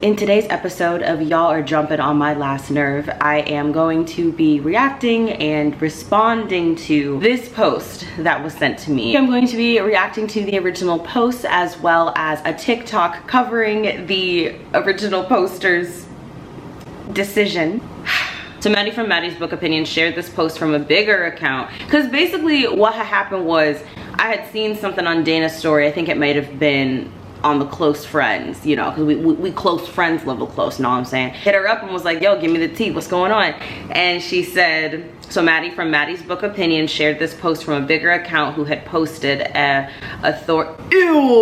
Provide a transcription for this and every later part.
In today's episode of Y'all Are Jumping on My Last Nerve, I am going to be reacting and responding to this post that was sent to me. I'm going to be reacting to the original post as well as a TikTok covering the original poster's decision. So Maddie from Maddie's Book Opinion shared this post from a bigger account because basically what had happened was I had seen something on Dana's story. I think it might have been on the close friends, you know, because we close friends level close, you know what I'm saying? Hit her up and was like, yo, give me the tea, what's going on? And she said, so Maddie from Maddie's Book Opinion shared this post from a bigger account who had posted ew,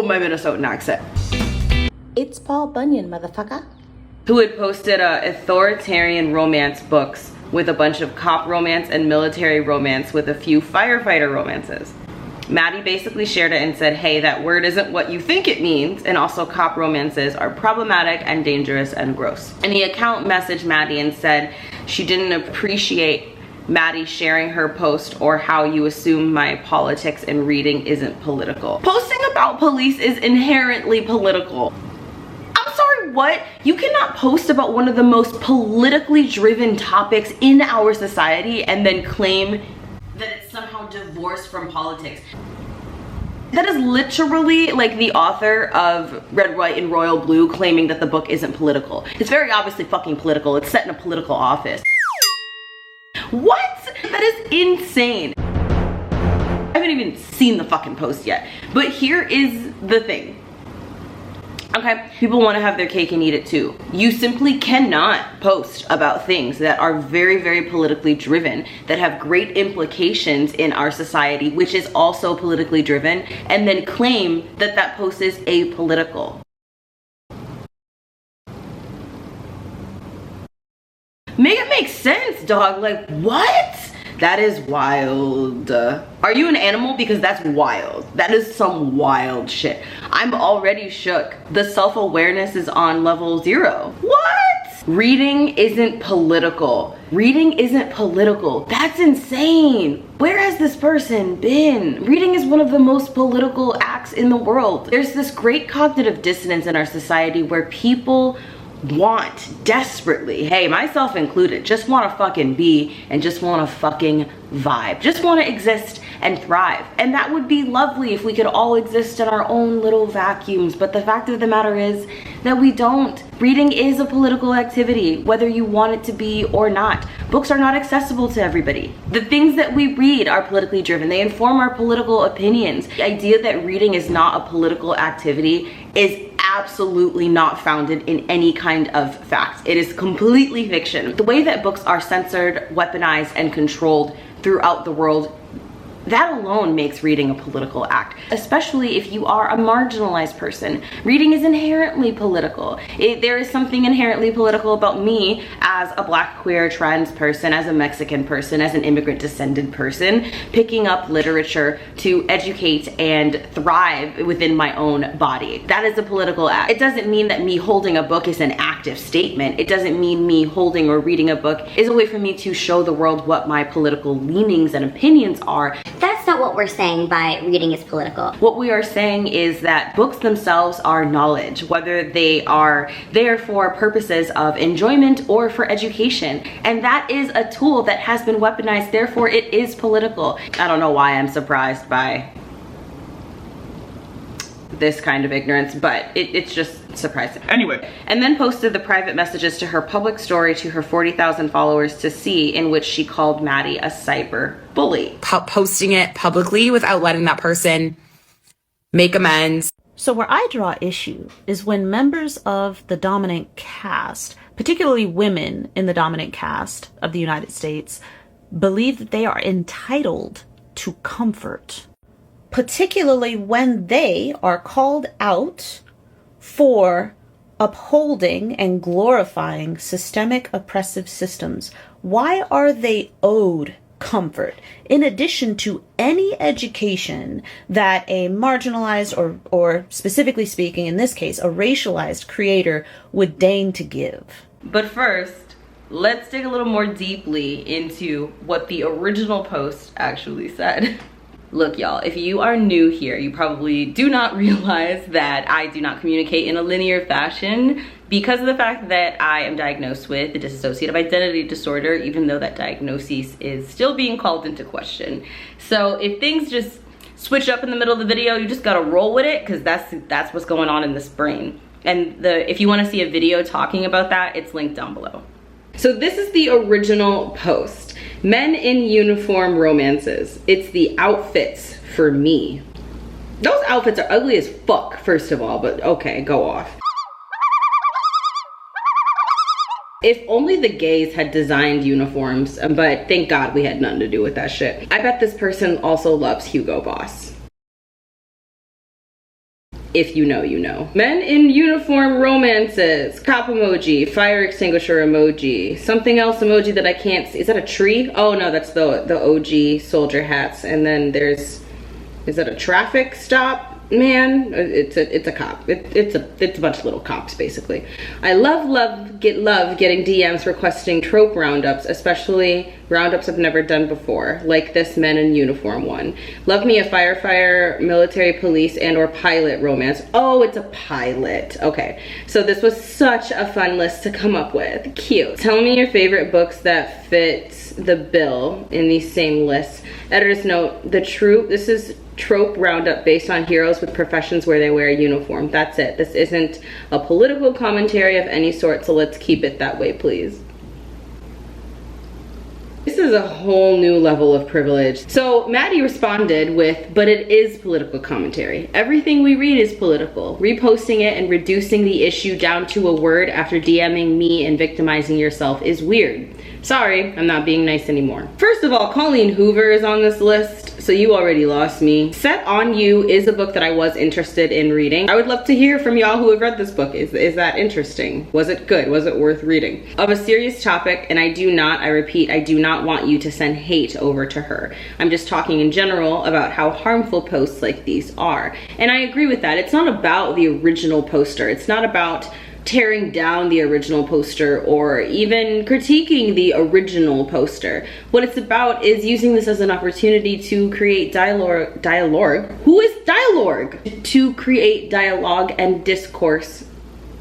my Minnesotan accent. It's Paul Bunyan, motherfucker. Who had posted authoritarian romance books with a bunch of cop romance and military romance with a few firefighter romances. Maddie basically shared it and said, hey, that word isn't what you think it means, and also cop romances are problematic and dangerous and gross. And the account messaged Maddie and said she didn't appreciate Maddie sharing her post or how you assume my politics and reading isn't political. Posting about police is inherently political. I'm sorry, what? You cannot post about one of the most politically driven topics in our society and then claim that it's somehow divorced from politics. That is literally like the author of Red, White, and Royal Blue claiming that the book isn't political. It's very obviously fucking political. It's set in a political office. What? That is insane. I haven't even seen the fucking post yet. But here is the thing. Okay, people want to have their cake and eat it too. You simply cannot post about things that are very, very politically driven, that have great implications in our society, which is also politically driven, and then claim that that post is apolitical. Make it make sense, dog. Like, what? That is wild. Are you an animal? Because that's wild. That is some wild shit. I'm already shook. The self-awareness is on level 0. What? Reading isn't political. Reading isn't political. That's insane. Where has this person been? Reading is one of the most political acts in the world. There's this great cognitive dissonance in our society where people want desperately, hey, myself included, just want to fucking be and just want to fucking vibe, just want to exist and thrive. And that would be lovely if we could all exist in our own little vacuums, but the fact of the matter is that we don't. Reading is a political activity, whether you want it to be or not. Books are not accessible to everybody. The things that we read are politically driven. They inform our political opinions. The idea that reading is not a political activity is absolutely not founded in any kind of fact. It is completely fiction. The way that books are censored, weaponized, and controlled throughout the world, that alone makes reading a political act, especially if you are a marginalized person. Reading is inherently political. There is something inherently political about me as a Black, queer, trans person, as a Mexican person, as an immigrant descended person, picking up literature to educate and thrive within my own body. That is a political act. It doesn't mean that me holding a book is an active statement. It doesn't mean me holding or reading a book is a way for me to show the world what my political leanings and opinions are. That's not what we're saying by reading is political. What we are saying is that books themselves are knowledge, whether they are there for purposes of enjoyment or for education. And that is a tool that has been weaponized, therefore it is political. I don't know why I'm surprised by this kind of ignorance, but it's just surprising. Anyway. And then posted the private messages to her public story to her 40,000 followers to see, in which she called Maddie a cyber bully. Posting it publicly without letting that person make amends. So where I draw issue is when members of the dominant caste, particularly women in the dominant caste of the United States, believe that they are entitled to comfort, particularly when they are called out for upholding and glorifying systemic oppressive systems. Why are they owed comfort in addition to any education that a marginalized or specifically speaking, in this case, a racialized creator would deign to give? But first, let's dig a little more deeply into what the original post actually said. Look, y'all, if you are new here, you probably do not realize that I do not communicate in a linear fashion because of the fact that I am diagnosed with the dissociative identity disorder, even though that diagnosis is still being called into question. So if things just switch up in the middle of the video, you just gotta roll with it, because that's what's going on in this brain. And if you want to see a video talking about that, it's linked down below. So this is the original post. Men in uniform romances. It's the outfits for me. Those outfits are ugly as fuck, first of all, but okay, go off. If only the gays had designed uniforms, but thank God we had nothing to do with that shit. I bet this person also loves Hugo Boss. If you know, you know. Men in uniform romances. Cop emoji, fire extinguisher emoji, something else emoji that I can't see. Is that a tree? Oh no, that's the OG soldier hats. And then there's, is that a traffic stop man? It's a cop. It's a bunch of little cops basically. I love getting DMs requesting trope roundups, especially roundups I've never done before, like this men in uniform one. Love me a firefighter, military, police, and or pilot romance. Oh, it's a pilot. Okay, so this was such a fun list to come up with. Cute. Tell me your favorite books that fit the bill in these same lists. Editor's note, this is trope roundup based on heroes with professions where they wear a uniform. That's it. This isn't a political commentary of any sort, so let's keep it that way, please. This is a whole new level of privilege. So Maddie responded with, but it is political commentary. Everything we read is political. Reposting it and reducing the issue down to a word after DMing me and victimizing yourself is weird. Sorry, I'm not being nice anymore. First of all, Colleen Hoover is on this list, so you already lost me. Set on You is a book that I was interested in reading. I would love to hear from y'all who have read this book. Is that interesting? Was it good? Was it worth reading? Of a serious topic, and I repeat, I do not want you to send hate over to her. I'm just talking in general about how harmful posts like these are. And I agree with that. It's not about the original poster. It's not about tearing down the original poster or even critiquing the original poster. What it's about is using this as an opportunity to create dialogue. Who is dialogue? To create dialogue and discourse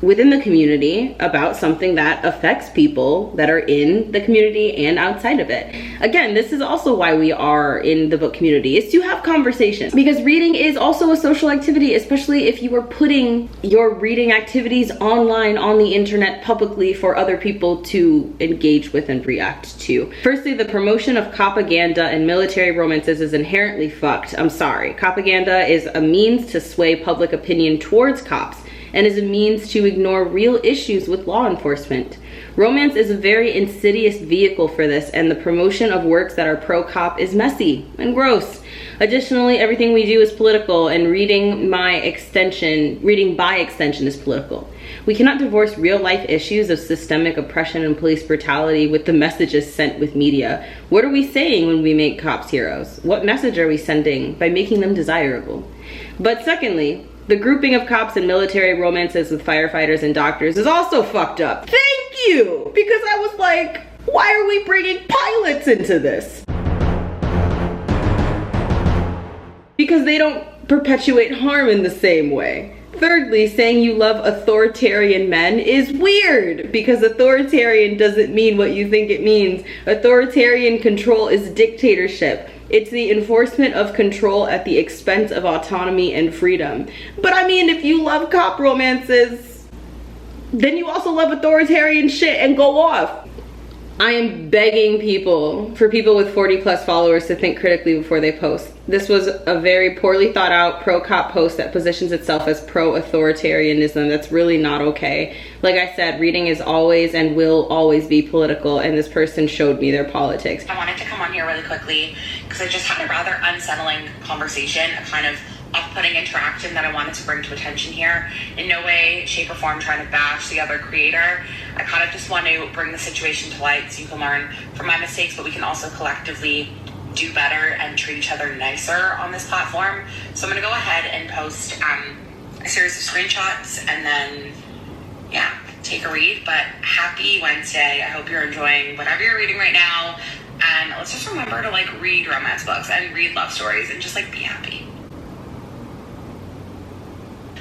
within the community about something that affects people that are in the community and outside of it. Again, this is also why we are in the book community, is to have conversations, because reading is also a social activity, especially if you are putting your reading activities online on the internet publicly for other people to engage with and react to. Firstly, the promotion of propaganda and military romances is inherently fucked. I'm sorry. Propaganda is a means to sway public opinion towards cops and is a means to ignore real issues with law enforcement. Romance is a very insidious vehicle for this, and the promotion of works that are pro-cop is messy and gross. Additionally, everything we do is political, and reading by extension is political. We cannot divorce real-life issues of systemic oppression and police brutality with the messages sent with media. What are we saying when we make cops heroes? What message are we sending by making them desirable? But secondly, the grouping of cops and military romances with firefighters and doctors is also fucked up. Thank you! Because I was like, why are we bringing pilots into this? Because they don't perpetuate harm in the same way. Thirdly, saying you love authoritarian men is weird, because authoritarian doesn't mean what you think it means. Authoritarian control is dictatorship. It's the enforcement of control at the expense of autonomy and freedom. But I mean, if you love cop romances, then you also love authoritarian shit, and go off. I am begging for people with 40+ followers to think critically before they post. This was a very poorly thought out pro-cop post that positions itself as pro-authoritarianism. That's really not okay. Like I said, reading is always and will always be political, and this person showed me their politics. I wanted to come on here really quickly because I just had a rather unsettling conversation, a kind of off-putting interaction that I wanted to bring to attention here. In no way, shape, or form trying to bash the other creator. I kind of just want to bring the situation to light so you can learn from my mistakes, but we can also collectively do better and treat each other nicer on this platform. So I'm going to go ahead and post a series of screenshots and then, yeah, take a read. But happy Wednesday. I hope you're enjoying whatever you're reading right now. And let's just remember to like read romance books and read love stories and just like be happy.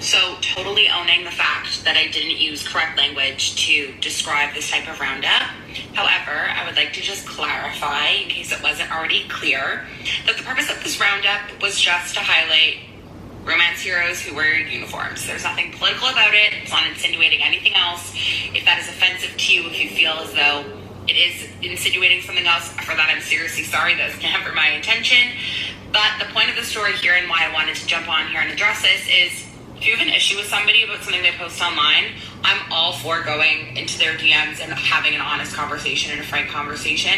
So totally owning the fact that I didn't use correct language to describe this type of roundup. However, I would like to just clarify, in case it wasn't already clear, that the purpose of this roundup was just to highlight romance heroes who wear uniforms. There's nothing political about it. It's not insinuating anything else. If that is offensive to you, if you feel as though it is insinuating something else, for that I'm seriously sorry. That was never my intention. But the point of the story here and why I wanted to jump on here and address this is, if you have an issue with somebody about something they post online, I'm all for going into their DMs and having an honest conversation and a frank conversation.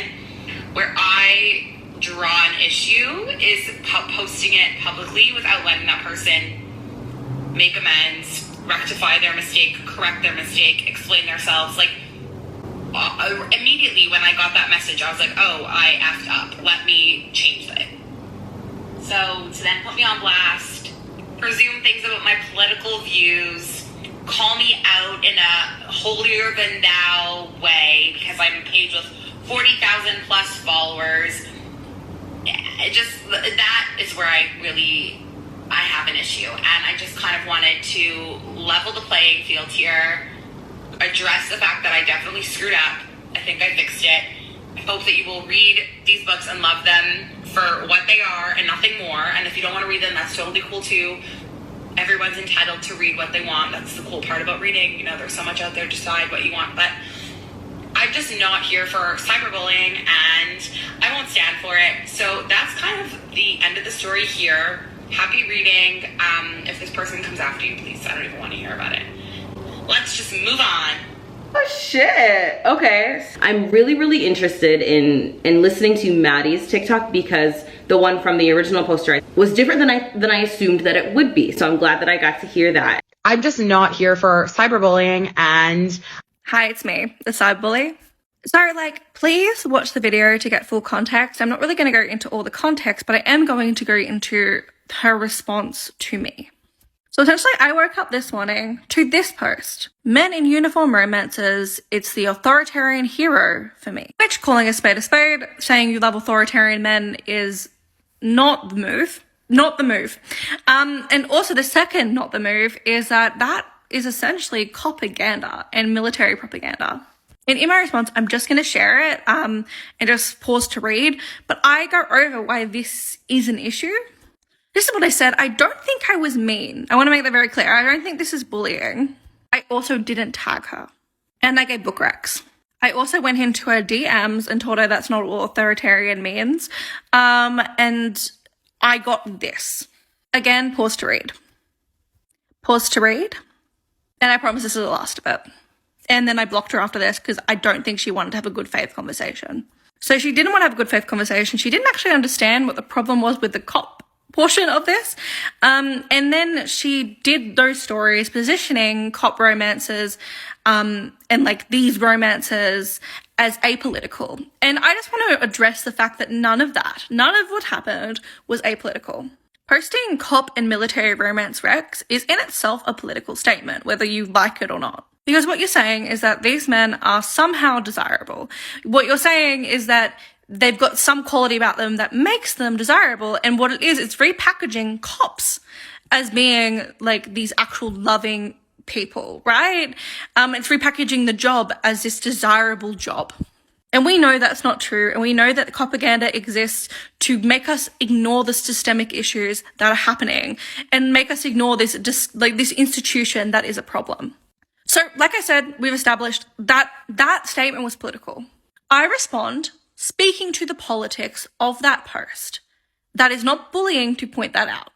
Where I draw an issue is posting it publicly without letting that person make amends, rectify their mistake, correct their mistake, explain themselves. Like, immediately when I got that message, I was like, oh, I effed up. Let me change it. So to then put me on blast, presume things about my political views, call me out in a holier than thou way because I'm a page with 40,000 plus followers. That is where I have an issue. And I just kind of wanted to level the playing field here, address the fact that I definitely screwed up. I think I fixed it. I hope that you will read these books and love them for what they are and nothing more. And if you don't want to read them, that's totally cool too. Everyone's entitled to read what they want. That's the cool part about reading. You know, there's so much out there, decide what you want. But I'm just not here for cyberbullying, and I won't stand for it. So that's kind of the end of the story here. Happy reading. If this person comes after you, please, I don't even want to hear about it. Let's just move on. Oh shit. Okay. I'm really interested in listening to Maddie's TikTok because the one from the original poster was different than I assumed that it would be. So I'm glad that I got to hear that. I'm just not here for cyberbullying. And hi, it's me, the cyberbully. So please watch the video to get full context. I'm not really going to go into all the context, but I am going to go into her response to me. So essentially, I woke up this morning to this post. Men in uniform romances, it's the authoritarian hero for me. Which, calling a spade, saying you love authoritarian men is not the move. Not the move. And also the second not the move is that is essentially propaganda and military propaganda. And in my response, I'm just going to share it and just pause to read. But I go over why this is an issue. This is what I said. I don't think I was mean. I want to make that very clear. I don't think this is bullying. I also didn't tag her. And I gave book recs. I also went into her DMs and told her that's not what authoritarian means. And I got this. Again, pause to read. Pause to read. And I promise this is the last of it. And then I blocked her after this because I don't think she wanted to have a good faith conversation. So she didn't want to have a good faith conversation. She didn't actually understand what the problem was with the cop portion of this. And then she did those stories positioning cop romances and these romances as apolitical. And I just want to address the fact that none of what happened was apolitical. Posting cop and military romance recs is in itself a political statement, whether you like it or not. Because what you're saying is that these men are somehow desirable. What you're saying is that they've got some quality about them that makes them desirable. And what it is, it's repackaging cops as being these actual loving people, right? It's repackaging the job as this desirable job. And we know that's not true. And we know that the propaganda exists to make us ignore the systemic issues that are happening and make us ignore this institution that is a problem. So, like I said, we've established that that statement was political. I respond speaking to the politics of that post. That is not bullying to point that out.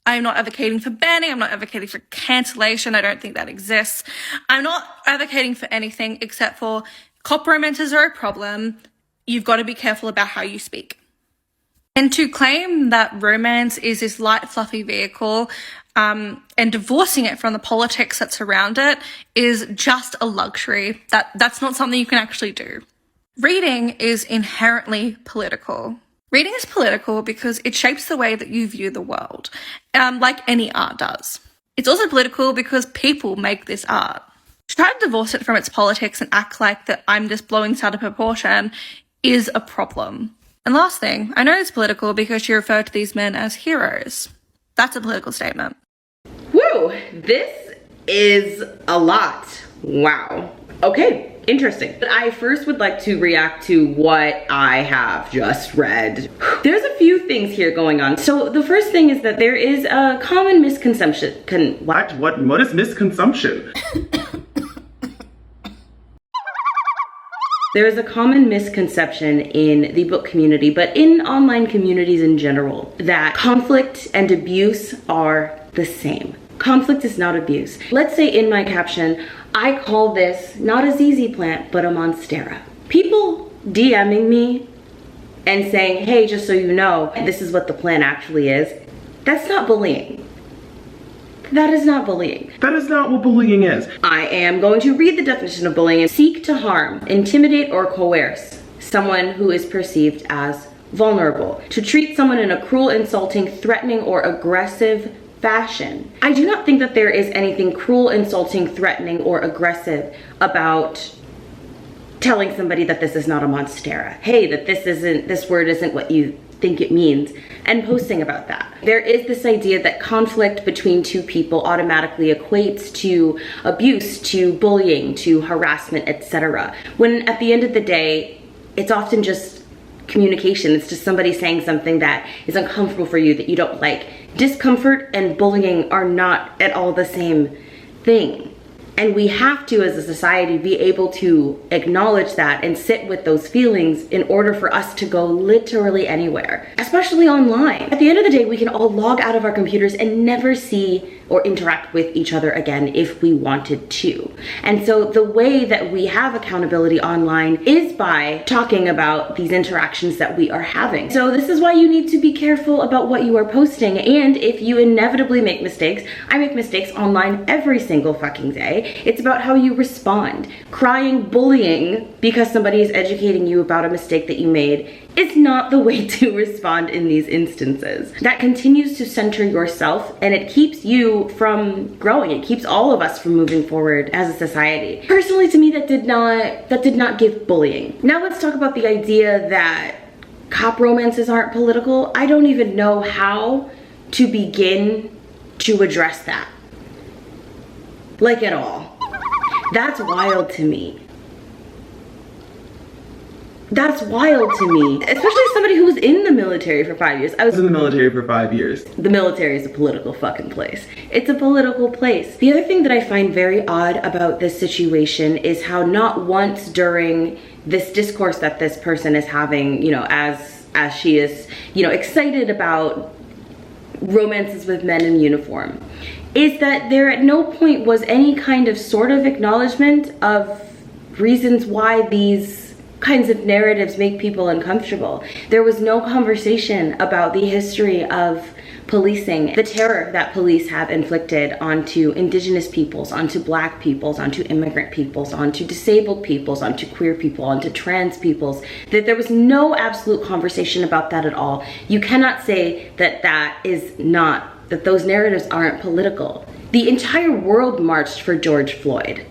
I am not advocating for banning. I'm not advocating for cancellation. I don't think that exists. I'm not advocating for anything except for cop romances are a problem. You've got to be careful about how you speak. And to claim that romance is this light, fluffy vehicle and divorcing it from the politics that surround it is just a luxury. That's not something you can actually do. Reading is inherently political. Reading is political because it shapes the way that you view the world, like any art does. It's also political because people make this art. To try to divorce it from its politics and act like that I'm just blowing this out of proportion is a problem. And last thing, I know it's political because you refer to these men as heroes. That's a political statement. Woo! Woo! This is a lot. Wow. Okay, interesting. But I first would like to react to what I have just read. There's a few things here going on. So the first thing is that there is a common misconception. What is misconsumption? There is a common misconception in the book community, but in online communities in general, that conflict and abuse are the same. Conflict is not abuse. Let's say in my caption, I call this not a ZZ plant, but a monstera. People DMing me and saying, hey, just so you know, this is what the plant actually is, that's not bullying. That is not bullying. That is not what bullying is. I am going to read the definition of bullying. Seek to harm, intimidate, or coerce someone who is perceived as vulnerable. To treat someone in a cruel, insulting, threatening, or aggressive fashion. I do not think that there is anything cruel, insulting, threatening, or aggressive about telling somebody that this is not a monstera. Hey, that this word isn't what you think it means, and posting about that. There is this idea that conflict between two people automatically equates to abuse, to bullying, to harassment, etc. When at the end of the day, it's often just communication. It's just somebody saying something that is uncomfortable for you, that you don't like. Discomfort and bullying are not at all the same thing. And we have to, as a society, be able to acknowledge that and sit with those feelings in order for us to go literally anywhere, especially online. At the end of the day, we can all log out of our computers and never see or interact with each other again if we wanted to. And so the way that we have accountability online is by talking about these interactions that we are having. So this is why you need to be careful about what you are posting. And if you inevitably make mistakes, I make mistakes online every single fucking day. It's about how you respond. Crying, bullying because somebody is educating you about a mistake that you made is not the way to respond in these instances. That continues to center yourself, and it keeps you from growing. It keeps all of us from moving forward as a society. Personally, to me, that did not give bullying. Now let's talk about the idea that cop romances aren't political. I don't even know how to begin to address that. Like at all. That's wild to me. That's wild to me, especially somebody who was in the military for 5 years. I was in the military for 5 years. The military is a political fucking place. It's a political place. The other thing that I find very odd about this situation is how not once during this discourse that this person is having, you know, as she is, you know, excited about romances with men in uniform, is that there at no point was any kind of sort of acknowledgement of reasons why these kinds of narratives make people uncomfortable. There was no conversation about the history of policing, the terror that police have inflicted onto indigenous peoples, onto black peoples, onto immigrant peoples, onto disabled peoples, onto queer people, onto trans peoples. That there was no absolute conversation about that at all. You cannot say that that those narratives aren't political. The entire world marched for George Floyd.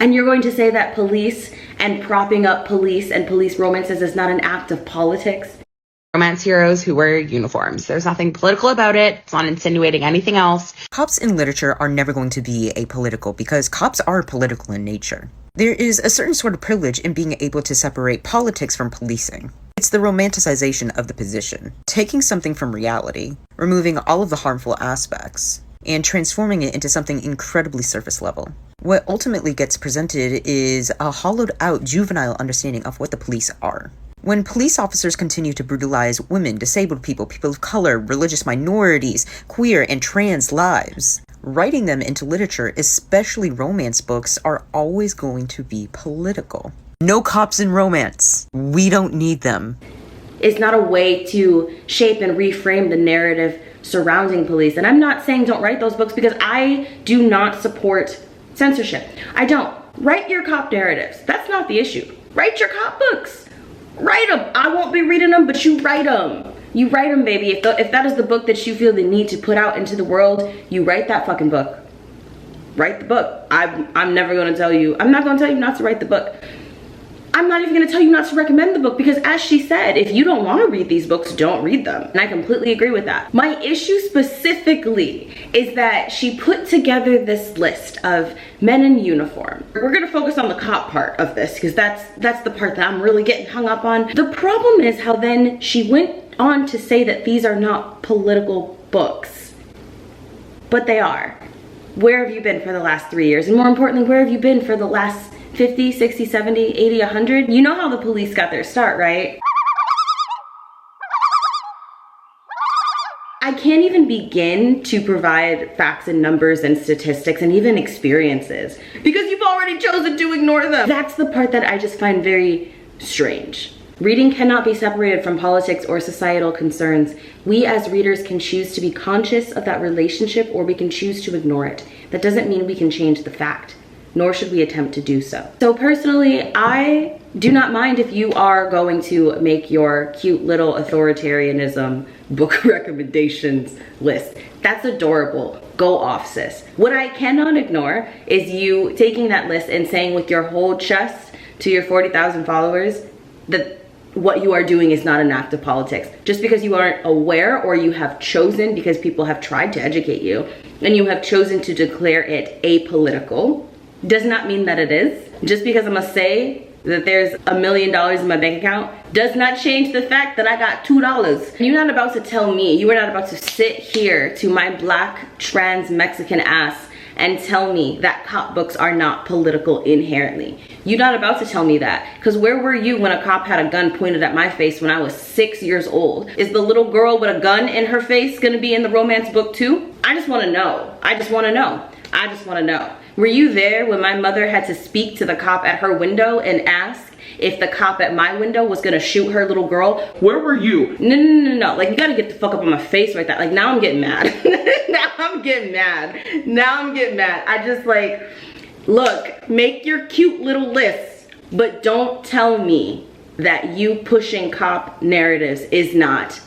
And you're going to say that police and propping up police and police romances is not an act of politics? Romance heroes who wear uniforms. There's nothing political about it. It's not insinuating anything else. Cops in literature are never going to be apolitical because cops are political in nature. There is a certain sort of privilege in being able to separate politics from policing. It's the romanticization of the position, taking something from reality, removing all of the harmful aspects, and transforming it into something incredibly surface level. What ultimately gets presented is a hollowed out juvenile understanding of what the police are. When police officers continue to brutalize women, disabled people, people of color, religious minorities, queer and trans lives, writing them into literature, especially romance books, are always going to be political. No cops in romance. We don't need them. It's not a way to shape and reframe the narrative surrounding police. And I'm not saying don't write those books, because I do not support censorship. I don't. Write your cop narratives. That's not the issue. Write your cop books. Write them. I won't be reading them, but you write them. You write them, baby. If that is the book that you feel the need to put out into the world, you write that fucking book. write the book. I'm never going to tell you, I'm not going to tell you not to write the book. I'm not even going to tell you not to recommend the book, because as she said, if you don't want to read these books, don't read them. And I completely agree with that. My issue specifically is that she put together this list of men in uniform. We're going to focus on the cop part of this, because that's the part that I'm really getting hung up on. The problem is how then she went on to say that these are not political books, but they are. Where have you been for the last 3 years? And more importantly, where have you been for the last 50, 60, 70, 80, 100? You know how the police got their start, right? I can't even begin to provide facts and numbers and statistics and even experiences because you've already chosen to ignore them. That's the part that I just find very strange. Reading cannot be separated from politics or societal concerns. We as readers can choose to be conscious of that relationship, or we can choose to ignore it. That doesn't mean we can change the fact, nor should we attempt to do so. So personally, I do not mind if you are going to make your cute little authoritarianism book recommendations list. That's adorable. Go off, sis. What I cannot ignore is you taking that list and saying with your whole chest to your 40,000 followers that what you are doing is not an act of politics. Just because you aren't aware, or you have chosen, because people have tried to educate you, and you have chosen to declare it apolitical, does not mean that it is. Just because I'm gonna say that there's $1 million in my bank account does not change the fact that I got $2. You're not about to tell me, you are not about to sit here to my black trans Mexican ass and tell me that cop books are not political inherently. You're not about to tell me that, because where were you when a cop had a gun pointed at my face when I was 6 years old? Is the little girl with a gun in her face gonna be in the romance book too? I just wanna know. I just wanna know. I just wanna know. Were you there when my mother had to speak to the cop at her window and ask if the cop at my window was gonna shoot her little girl? Where were you? No. Like, you gotta get the fuck up on my face like that. Like, now I'm getting mad. Now I'm getting mad. I just like, look, make your cute little lists, but don't tell me that you pushing cop narratives is not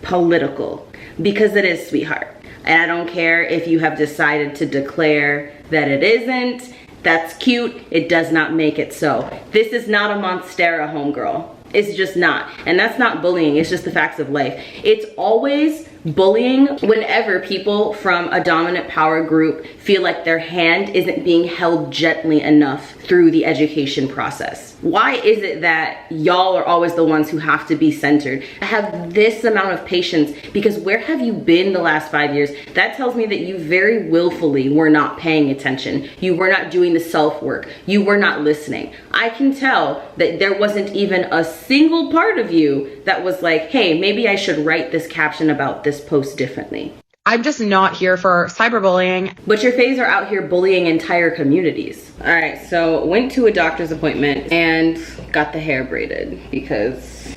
political, because it is, sweetheart. And I don't care if you have decided to declare that it isn't. That's cute. It does not make it so. This is not a Monstera, homegirl. It's just not. And that's not bullying. It's just the facts of life. It's always bullying whenever people from a dominant power group feel like their hand isn't being held gently enough through the education process. Why is it that y'all are always the ones who have to be centered? I have this amount of patience because where have you been the last 5 years? That tells me that you very willfully were not paying attention. You were not doing the self-work. You were not listening. I can tell that there wasn't even a single part of you that was like, hey, maybe I should write this caption about this post differently. I'm just not here for cyberbullying. But your faves are out here bullying entire communities. All right, so went to a doctor's appointment and got the hair braided because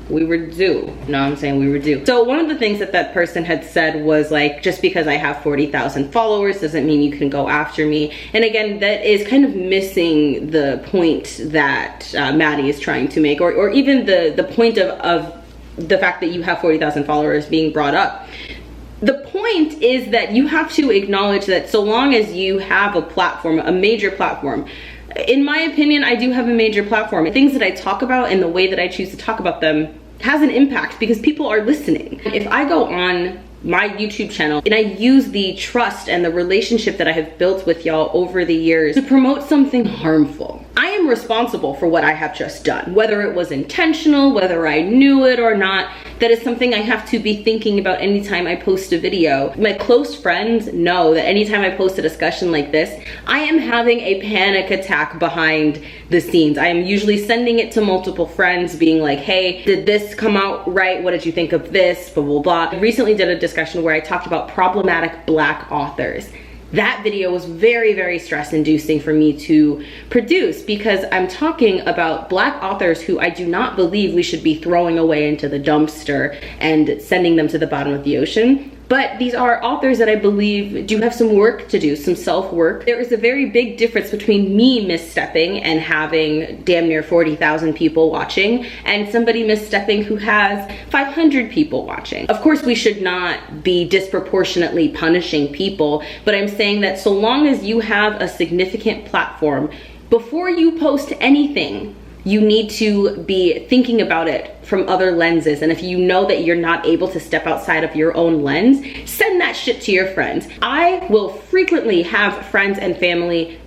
we were due. No, I'm saying we were due. So one of the things that that person had said was like, just because I have 40,000 followers doesn't mean you can go after me. And again, that is kind of missing the point that Maddie is trying to make, or even the point of the fact that you have 40,000 followers being brought up. The point is that you have to acknowledge that so long as you have a platform, a major platform, in my opinion, I do have a major platform. Things that I talk about and the way that I choose to talk about them has an impact because people are listening. If I go on my YouTube channel and I use the trust and the relationship that I have built with y'all over the years to promote something harmful, I am responsible for what I have just done. Whether it was intentional, whether I knew it or not, that is something I have to be thinking about anytime I post a video. My close friends know that anytime I post a discussion like this, I am having a panic attack behind the scenes. I am usually sending it to multiple friends being like, hey, did this come out right? What did you think of this? Blah, blah, blah. I recently did a discussion where I talked about problematic Black authors. That video was very, very stress inducing for me to produce because I'm talking about Black authors who I do not believe we should be throwing away into the dumpster and sending them to the bottom of the ocean. But these are authors that I believe do have some work to do, some self-work. There is a very big difference between me misstepping and having damn near 40,000 people watching and somebody misstepping who has 500 people watching. Of course, we should not be disproportionately punishing people, but I'm saying that so long as you have a significant platform, before you post anything, you need to be thinking about it from other lenses. And if you know that you're not able to step outside of your own lens, send that shit to your friends. I will frequently have friends and family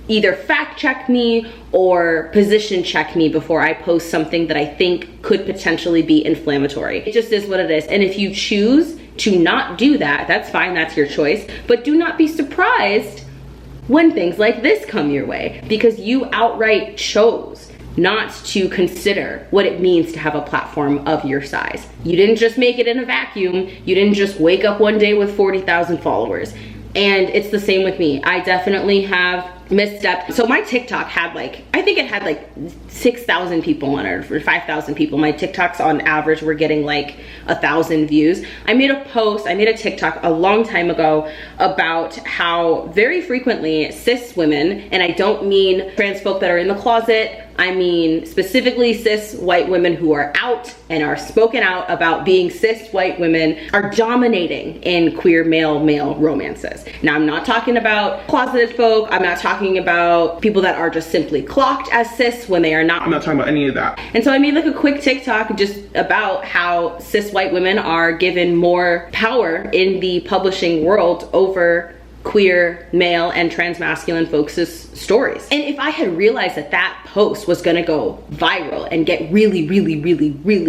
either fact check me or position check me before I post something that I think could potentially be inflammatory. It just is what it is. And if you choose to not do that, that's fine, that's your choice. But do not be surprised when things like this come your way, because you outright chose not to consider what it means to have a platform of your size. You didn't just make it in a vacuum. You didn't just wake up one day with 40,000 followers. And it's the same with me. I definitely have misstepped. So my TikTok had like, I think it had like 6,000 people on it, or 5,000 people. My TikToks on average were getting like 1,000 views. I made a post, I made a TikTok a long time ago about how very frequently cis women, and I don't mean trans folk that are in the closet, I mean specifically cis white women who are out and are spoken out about being cis white women, are dominating in queer male romances. Now, I'm not talking about closeted folk, I'm not talking about people that are just simply clocked as cis when they are not. I'm not talking about any of that. And so I made like a quick TikTok just about how cis white women are given more power in the publishing world over queer male and transmasculine folks' stories. And if I had realized that that post was gonna go viral and get really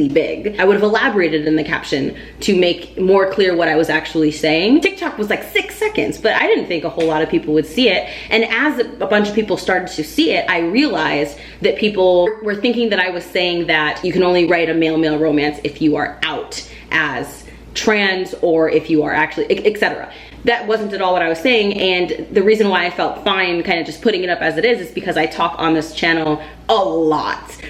big, I would have elaborated in the caption to make more clear what I was actually saying. TikTok was like 6 seconds, but I didn't think a whole lot of people would see it. And as a bunch of people started to see it, I realized that people were thinking that I was saying that you can only write a male romance if you are out as trans or if you are actually, etc. That wasn't at all what I was saying, and the reason why I felt fine kind of just putting it up as it is because I talk on this channel a lot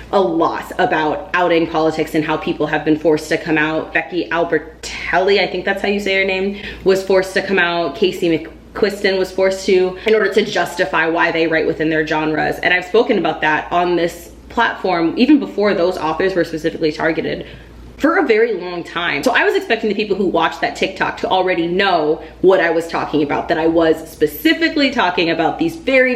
about outing politics and how people have been forced to come out. Becky Albertelli, I think that's how you say her name, was forced to come out. Casey McQuiston was forced to, in order to justify why they write within their genres. And I've spoken about that on this platform even before those authors were specifically targeted, for a very long time. So I was expecting the people who watched that TikTok to already know what I was talking about, that I was specifically talking about these very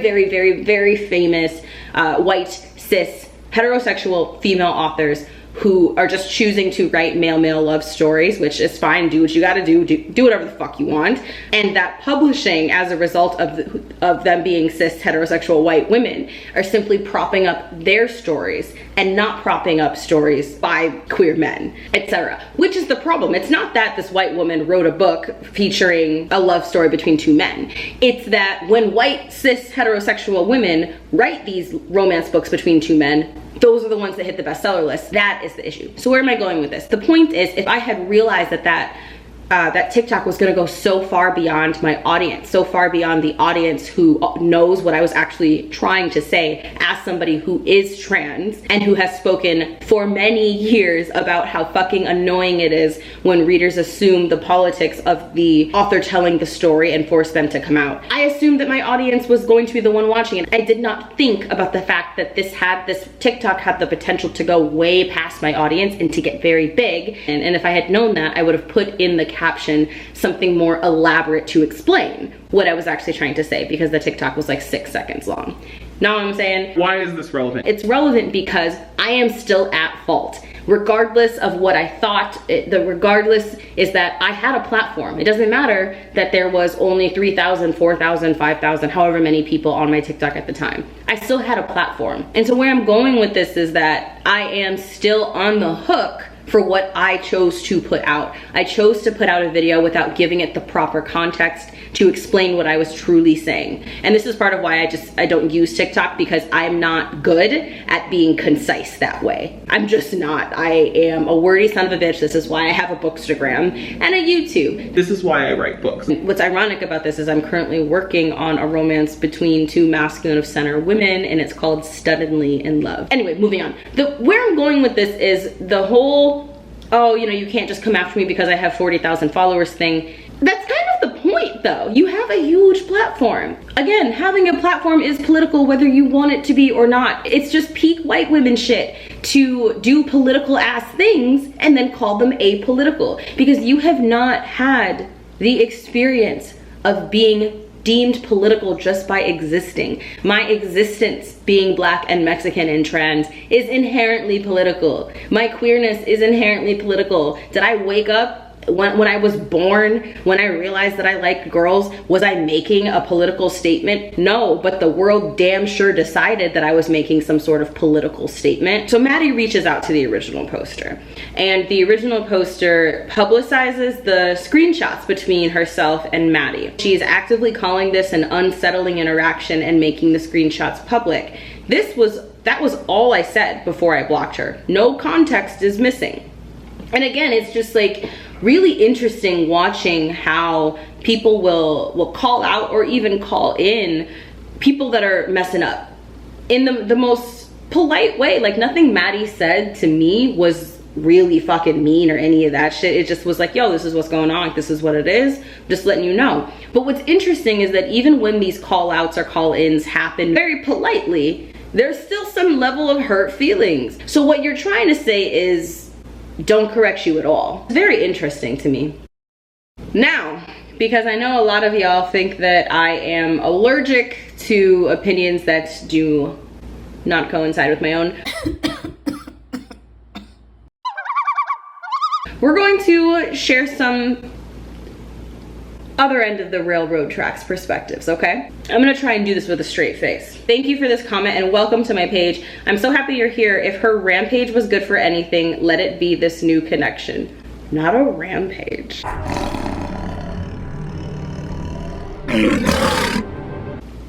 famous white, cis, heterosexual female authors who are just choosing to write male love stories, which is fine, do what you gotta do whatever the fuck you want. And that publishing, as a result of them being cis heterosexual white women, are simply propping up their stories and not propping up stories by queer men, etc. Which is the problem. It's not that this white woman wrote a book featuring a love story between two men. It's that when white cis heterosexual women write these romance books between two men, those are the ones that hit the bestseller list. That is the issue. So where am I going with this? The point is, if I had realized that TikTok was gonna go so far beyond my audience, so far beyond the audience who knows what I was actually trying to say as somebody who is trans and who has spoken for many years about how fucking annoying it is when readers assume the politics of the author telling the story and force them to come out. I assumed that my audience was going to be the one watching it. I did not think about the fact that this TikTok had the potential to go way past my audience and to get very big. And if I had known that, I would have put in the caption something more elaborate to explain what I was actually trying to say, because the TikTok was like 6 seconds long. Know what I'm saying? Why is this relevant? It's relevant because I am still at fault. Regardless of what I thought, regardless is that I had a platform. It doesn't matter that there was only 3,000, 4,000, 5,000, however many people on my TikTok at the time. I still had a platform. And so where I'm going with this is that I am still on the hook for what I chose to put out. I chose to put out a video without giving it the proper context to explain what I was truly saying. And this is part of why I don't use TikTok, because I'm not good at being concise that way. I'm just not. I am a wordy son of a bitch. This is why I have a Bookstagram and a YouTube. This is why I write books. What's ironic about this is I'm currently working on a romance between two masculine of center women, and it's called Stunnedly in Love. Anyway, moving on. Where I'm going with this is the whole, oh, you know, you can't just come after me because I have 40,000 followers thing. That's kind of the point though. You have a huge platform. Again, having a platform is political whether you want it to be or not. It's just peak white women shit to do political ass things and then call them apolitical, because you have not had the experience of being deemed political just by existing. My existence being black and Mexican and trans is inherently political. My queerness is inherently political. Did I wake up when I was born, when I realized that I liked girls, was I making a political statement? No, but the world damn sure decided that I was making some sort of political statement. So Maddie reaches out to the original poster, and the original poster publicizes the screenshots between herself and Maddie. She is actively calling this an unsettling interaction and making the screenshots public. That was all I said before I blocked her. No context is missing. And again, it's just like really interesting watching how people will call out or even call in people that are messing up in the most polite way. Like, nothing Maddie said to me was really fucking mean or any of that shit. It just was like, yo, this is what's going on. This is what it is. Just letting you know. But what's interesting is that even when these call outs or call ins happen very politely, there's still some level of hurt feelings. So what you're trying to say is, don't correct you at all. It's very interesting to me. Now, because I know a lot of y'all think that I am allergic to opinions that do not coincide with my own, we're going to share some other end of the railroad tracks perspectives, okay? I'm gonna try and do this with a straight face. Thank you for this comment and welcome to my page. I'm so happy you're here. If her rampage was good for anything, let it be this new connection. Not a rampage.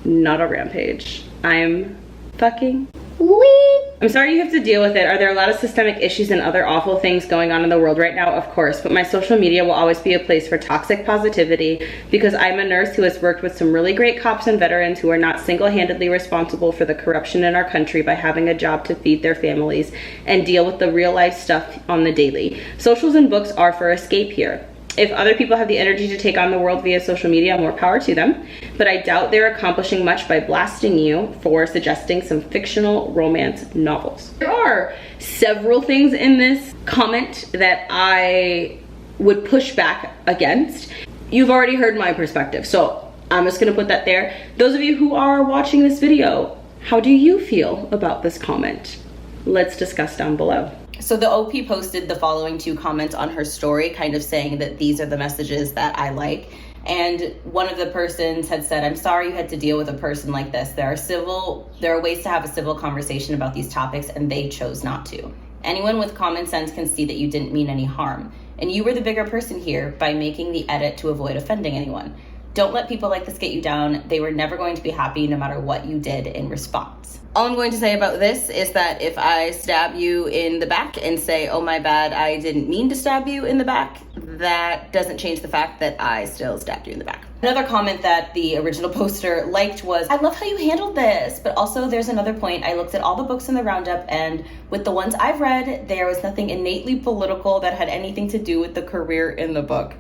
Not a rampage. I'm fucking weak. I'm sorry you have to deal with it. Are there a lot of systemic issues and other awful things going on in the world right now? Of course, but my social media will always be a place for toxic positivity, because I'm a nurse who has worked with some really great cops and veterans who are not single-handedly responsible for the corruption in our country by having a job to feed their families and deal with the real life stuff on the daily. Socials and books are for escape here. If other people have the energy to take on the world via social media, more power to them. But I doubt they're accomplishing much by blasting you for suggesting some fictional romance novels. There are several things in this comment that I would push back against. You've already heard my perspective, so I'm just gonna put that there. Those of you who are watching this video, how do you feel about this comment? Let's discuss down below. So the OP posted the following two comments on her story, kind of saying that these are the messages that I like. And one of the persons had said, I'm sorry you had to deal with a person like this. There are ways to have a civil conversation about these topics, and they chose not to. Anyone with common sense can see that you didn't mean any harm. And you were the bigger person here by making the edit to avoid offending anyone. Don't let people like this get you down. They were never going to be happy no matter what you did in response. All I'm going to say about this is that if I stab you in the back and say, oh my bad, I didn't mean to stab you in the back, that doesn't change the fact that I still stabbed you in the back. Another comment that the original poster liked was, I love how you handled this, but also there's another point. I looked at all the books in the roundup, and with the ones I've read, there was nothing innately political that had anything to do with the career in the book.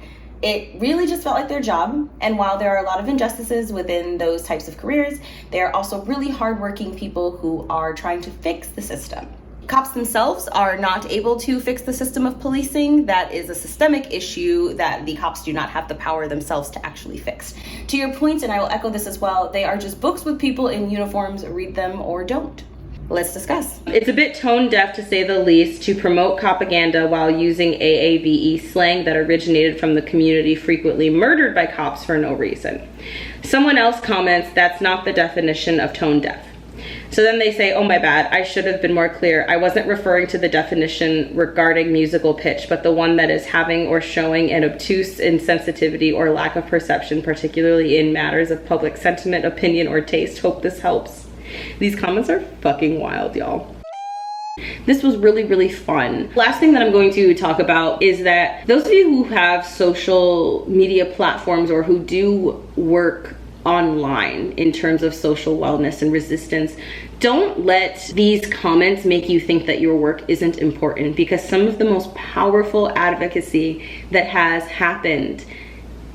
It really just felt like their job, and while there are a lot of injustices within those types of careers, they are also really hardworking people who are trying to fix the system. Cops themselves are not able to fix the system of policing. That is a systemic issue that the cops do not have the power themselves to actually fix. To your point, and I will echo this as well, they are just books with people in uniforms. Read them or don't. Let's discuss. It's a bit tone deaf, to say the least, to promote propaganda while using AAVE slang that originated from the community frequently murdered by cops for no reason. Someone else comments, that's not the definition of tone deaf. So then they say, oh my bad, I should have been more clear. I wasn't referring to the definition regarding musical pitch, but the one that is having or showing an obtuse insensitivity or lack of perception, particularly in matters of public sentiment, opinion, or taste. Hope this helps. These comments are fucking wild, y'all. This was really, really fun. Last thing that I'm going to talk about is that those of you who have social media platforms or who do work online in terms of social wellness and resistance, don't let these comments make you think that your work isn't important, because some of the most powerful advocacy that has happened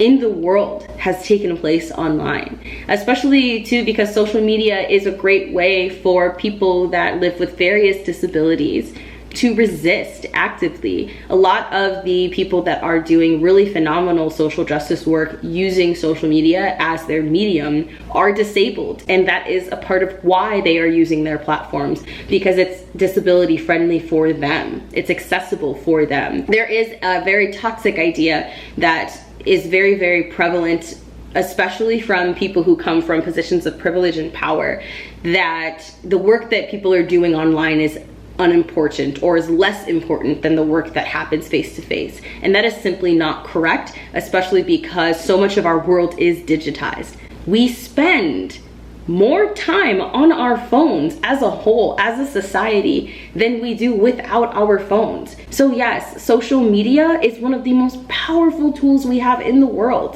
in the world has taken place online, especially too because social media is a great way for people that live with various disabilities to resist actively. A lot of the people that are doing really phenomenal social justice work using social media as their medium are disabled, and that is a part of why they are using their platforms, because it's disability friendly for them, it's accessible for them. There is a very toxic idea that is very, very prevalent, especially from people who come from positions of privilege and power, that the work that people are doing online is unimportant or is less important than the work that happens face to face. And that is simply not correct, especially because so much of our world is digitized. We spend more time on our phones as a whole, as a society, than we do without our phones. So yes, social media is one of the most powerful tools we have in the world.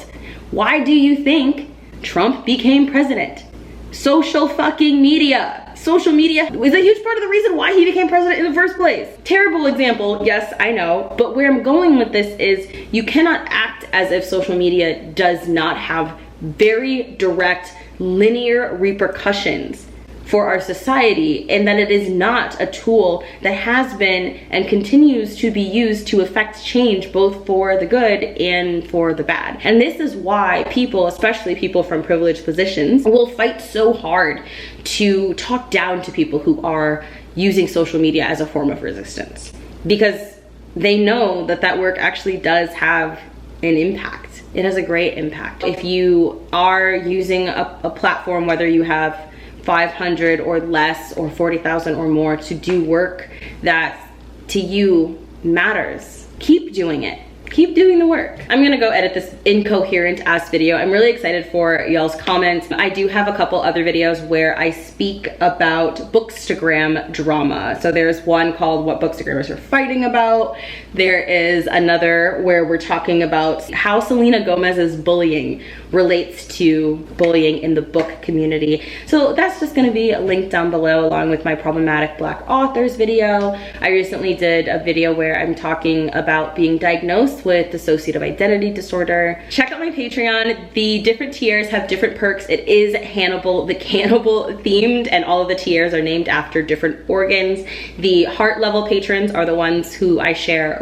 Why do you think Trump became president? Social fucking media. Social media is a huge part of the reason why he became president in the first place. Terrible example, yes, I know, but where I'm going with this is you cannot act as if social media does not have very direct, linear repercussions for our society, and that it is not a tool that has been and continues to be used to affect change both for the good and for the bad. And this is why people, especially people from privileged positions, will fight so hard to talk down to people who are using social media as a form of resistance, because they know that that work actually does have an impact. It has a great impact. If you are using a platform, whether you have 500 or less or 40,000 or more, to do work that to you matters, keep doing it. Keep doing the work. I'm gonna go edit this incoherent ass video. I'm really excited for y'all's comments. I do have a couple other videos where I speak about Bookstagram drama. So there's one called What Bookstagrammers Are Fighting About. There is another where we're talking about how Selena Gomez's bullying relates to bullying in the book community. So that's just gonna be linked down below, along with my problematic Black authors video. I recently did a video where I'm talking about being diagnosed with dissociative identity disorder. Check out my Patreon. The different tiers have different perks. It is Hannibal the Cannibal themed, and all of the tiers are named after different organs. The heart level patrons are the ones who I share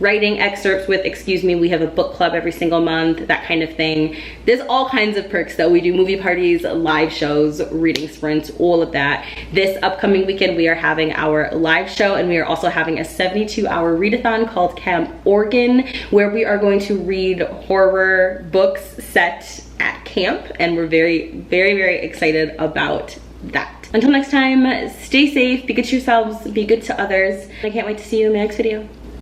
writing excerpts with, we have a book club every single month, that kind of thing. There's all kinds of perks though. We do movie parties, live shows, reading sprints, all of that. This upcoming weekend we are having our live show, and we are also having a 72-hour readathon called Camp Oregon, where we are going to read horror books set at camp, and we're very, very, very excited about that. Until next time, stay safe, be good to yourselves, be good to others. I can't wait to see you in the next video.